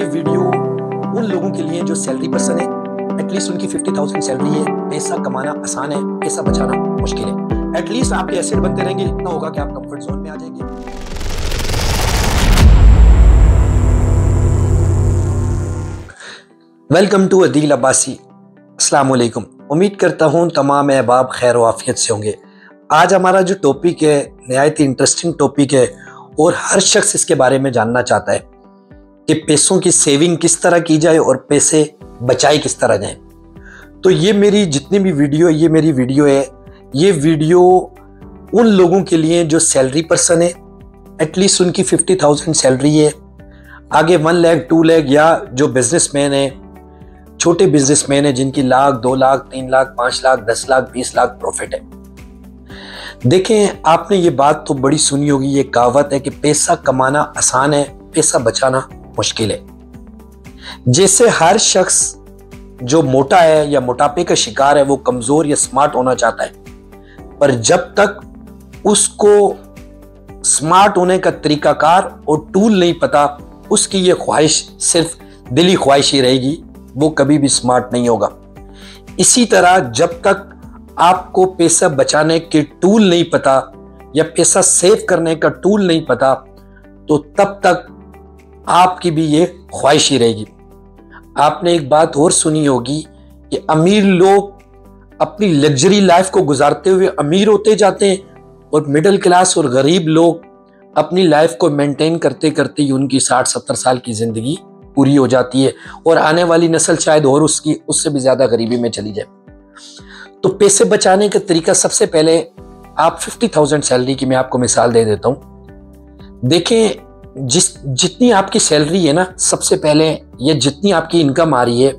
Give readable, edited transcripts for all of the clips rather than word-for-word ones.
ये वीडियो उन लोगों के लिए जो सैलरी पर्सन है, एटलीस्ट उनकी 50,000 सैलरी है, पैसा कमाना आसान है, पैसा बचाना मुश्किल है। एटलीस्ट आपके एसेट बनते रहेंगे, इतना होगा कि आप कंफर्ट जोन में आ जाएंगे। Welcome to Adeel Abbasi. अस्सलाम वालेकुम। उम्मीद करता हूँ तमाम अहबाब खैर व आफियत से होंगे। आज हमारा जो टॉपिक है नहायत ही इंटरेस्टिंग टॉपिक है और हर शख्स इसके बारे में जानना चाहता है कि पैसों की सेविंग किस तरह की जाए और पैसे बचाए किस तरह जाए। तो ये मेरी जितनी भी वीडियो है, ये वीडियो उन लोगों के लिए जो सैलरी पर्सन है, एटलीस्ट उनकी 50,000 सैलरी है, आगे 1 लाख 2 लाख, या जो बिजनेसमैन है, छोटे बिजनेसमैन है जिनकी लाख 2 लाख 3 लाख 5 लाख 10 लाख 20 लाख प्रॉफिट है। देखें, आपने ये बात तो बड़ी सुनी होगी, ये कहावत है कि पैसा कमाना आसान है, पैसा बचाना मुश्किल है। जैसे हर शख्स जो मोटा है या मोटापे का शिकार है वो कमजोर या स्मार्ट होना चाहता है, पर जब तक उसको स्मार्ट होने का तरीकाकार और टूल नहीं पता, उसकी ये ख्वाहिश सिर्फ दिली ख्वाहिश ही रहेगी, वो कभी भी स्मार्ट नहीं होगा। इसी तरह जब तक आपको पैसा बचाने के टूल नहीं पता या पैसा सेव करने का टूल नहीं पता, तो तब तक आपकी भी ये ख्वाहिश ही रहेगी। आपने एक बात और सुनी होगी कि अमीर लोग अपनी लग्जरी लाइफ को गुजारते हुए अमीर होते जाते हैं और मिडिल क्लास और गरीब लोग अपनी लाइफ को मेंटेन करते करते ही उनकी 60-70 साल की जिंदगी पूरी हो जाती है और आने वाली नस्ल शायद और उससे भी ज्यादा गरीबी में चली जाए। तो पैसे बचाने का तरीका, सबसे पहले आप 50,000 सैलरी की मैं आपको मिसाल दे देता हूं। देखें, जितनी आपकी सैलरी है ना, सबसे पहले ये जितनी आपकी इनकम आ रही है,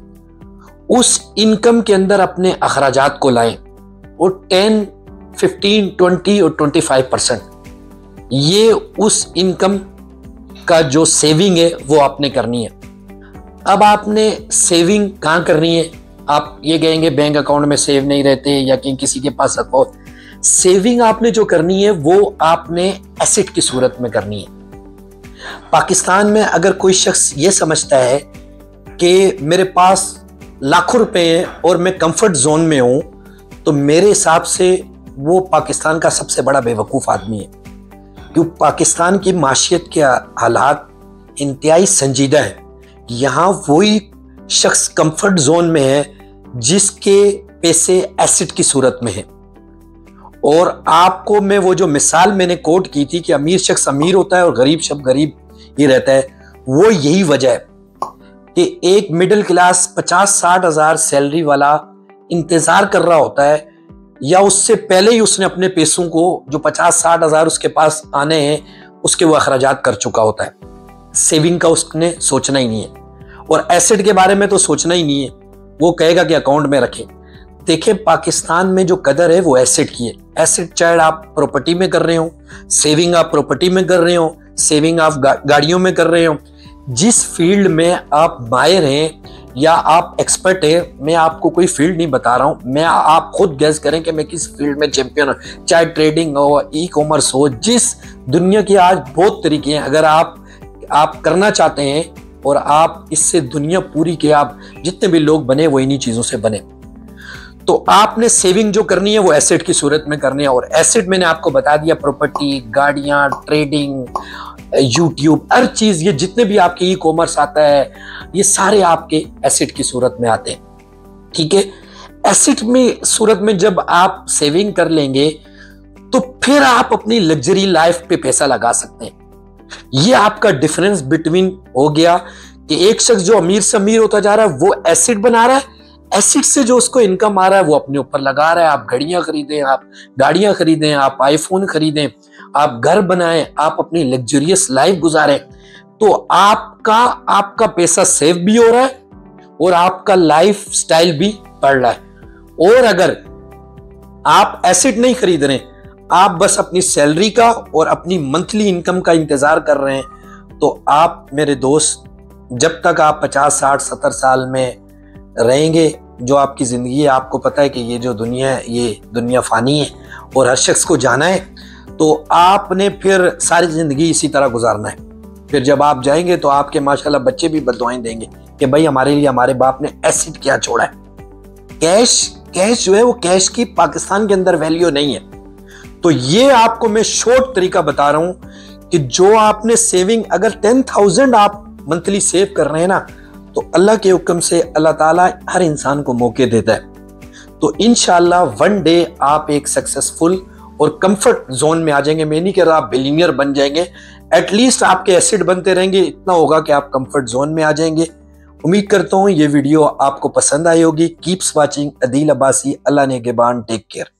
उस इनकम के अंदर अपने अखराजात को लाएं और 10, 15, 20 और 25% ये उस इनकम का जो सेविंग है वो आपने करनी है। अब आपने सेविंग कहाँ करनी है? आप ये कहेंगे बैंक अकाउंट में सेव नहीं रहते या कि किसी के पास रखो। सेविंग आपने जो करनी है वो आपने एसेट की सूरत में करनी है। पाकिस्तान में अगर कोई शख्स ये समझता है कि मेरे पास लाखों रुपए हैं और मैं कंफर्ट जोन में हूं, तो मेरे हिसाब से वो पाकिस्तान का सबसे बड़ा बेवकूफ़ आदमी है। क्योंकि पाकिस्तान की माशियत के हालात इंतहाई संजीदा है। यहाँ वही शख्स कंफर्ट जोन में है जिसके पैसे एसेट की सूरत में है। और आपको मैं वो जो मिसाल मैंने कोट की थी कि अमीर शख्स अमीर होता है और गरीब शख्स गरीब ही रहता है, वो यही वजह है कि एक मिडिल क्लास 50-60 हजार सैलरी वाला इंतजार कर रहा होता है, या उससे पहले ही उसने अपने पैसों को जो 50-60 हजार उसके पास आने हैं उसके वो अखराजात कर चुका होता है। सेविंग का उसने सोचना ही नहीं है और एसेट के बारे में तो सोचना ही नहीं है, वो कहेगा कि अकाउंट में रखें। देखें, पाकिस्तान में जो कदर है वो एसेट की है। एसेट चाहे आप प्रॉपर्टी में कर रहे हो, सेविंग आप प्रॉपर्टी में कर रहे हो, सेविंग आप गाड़ियों में कर रहे हो, जिस फील्ड में आप माहिर हैं या आप एक्सपर्ट हैं, मैं आपको कोई फील्ड नहीं बता रहा हूं, मैं आप खुद गैस करें कि मैं किस फील्ड में चैंपियन हूं। चाहे ट्रेडिंग हो, ई कॉमर्स हो, जिस दुनिया की आज बहुत तरीके हैं, अगर आप करना चाहते हैं और आप इससे दुनिया पूरी के आप जितने भी लोग बने वो इन्हीं चीजों से बने। तो आपने सेविंग जो करनी है वो एसेट की सूरत में करनी है। और एसेट मैंने आपको बता दिया, प्रॉपर्टी, गाड़ियां, ट्रेडिंग, यूट्यूब, हर चीज, ये जितने भी आपके ई कॉमर्स आता है, ये सारे आपके एसेट की सूरत में आते हैं। ठीक है, एसेट में सूरत में जब आप सेविंग कर लेंगे तो फिर आप अपनी लग्जरी लाइफ पे पैसा लगा सकते हैं। ये आपका डिफरेंस बिटवीन हो गया कि एक शख्स जो अमीर से अमीर होता जा रहा है वो एसेट बना रहा है, एसेट से जो उसको इनकम आ रहा है वो अपने ऊपर लगा रहा है। आप घड़ियां खरीदें, आप गाड़ियां खरीदें, आप आईफोन खरीदें, आप घर बनाएं, आप अपनी लग्जरियस लाइफ गुजारें, तो आपका पैसा सेव भी हो रहा है और आपका लाइफ स्टाइल भी बढ़ रहा है। और अगर आप एसेट नहीं खरीद रहे, आप बस अपनी सैलरी का और अपनी मंथली इनकम का इंतजार कर रहे हैं, तो आप मेरे दोस्त, जब तक आप 50, 60, 70 साल में रहेंगे, जो आपकी जिंदगी है, आपको पता है कि ये जो दुनिया है ये दुनिया फानी है और हर शख्स को जाना है, तो आपने फिर सारी जिंदगी इसी तरह गुजारना है। फिर जब आप जाएंगे तो आपके माशाल्लाह बच्चे भी बददुआएं देंगे कि भाई हमारे लिए हमारे बाप ने एसिड क्या छोड़ा है। कैश जो है वो कैश की पाकिस्तान के अंदर वैल्यू नहीं है। तो ये आपको मैं शॉर्ट तरीका बता रहा हूं कि जो आपने सेविंग अगर 10,000 आप मंथली सेव कर रहे हैं ना, तो अल्लाह के हुक्म से अल्लाह ताला हर इंसान को मौके देता है। तो इंशाल्लाह वन डे आप एक सक्सेसफुल और कंफर्ट जोन में आ जाएंगे। मैं नहीं कह रहा आप बिलियनियर बन जाएंगे, एटलीस्ट आपके एसिड बनते रहेंगे, इतना होगा कि आप कंफर्ट जोन में आ जाएंगे। उम्मीद करता हूं ये वीडियो आपको पसंद आई होगी। Keeps watching Adeel Abbasi. अल्लाह नेगेबान। Take care.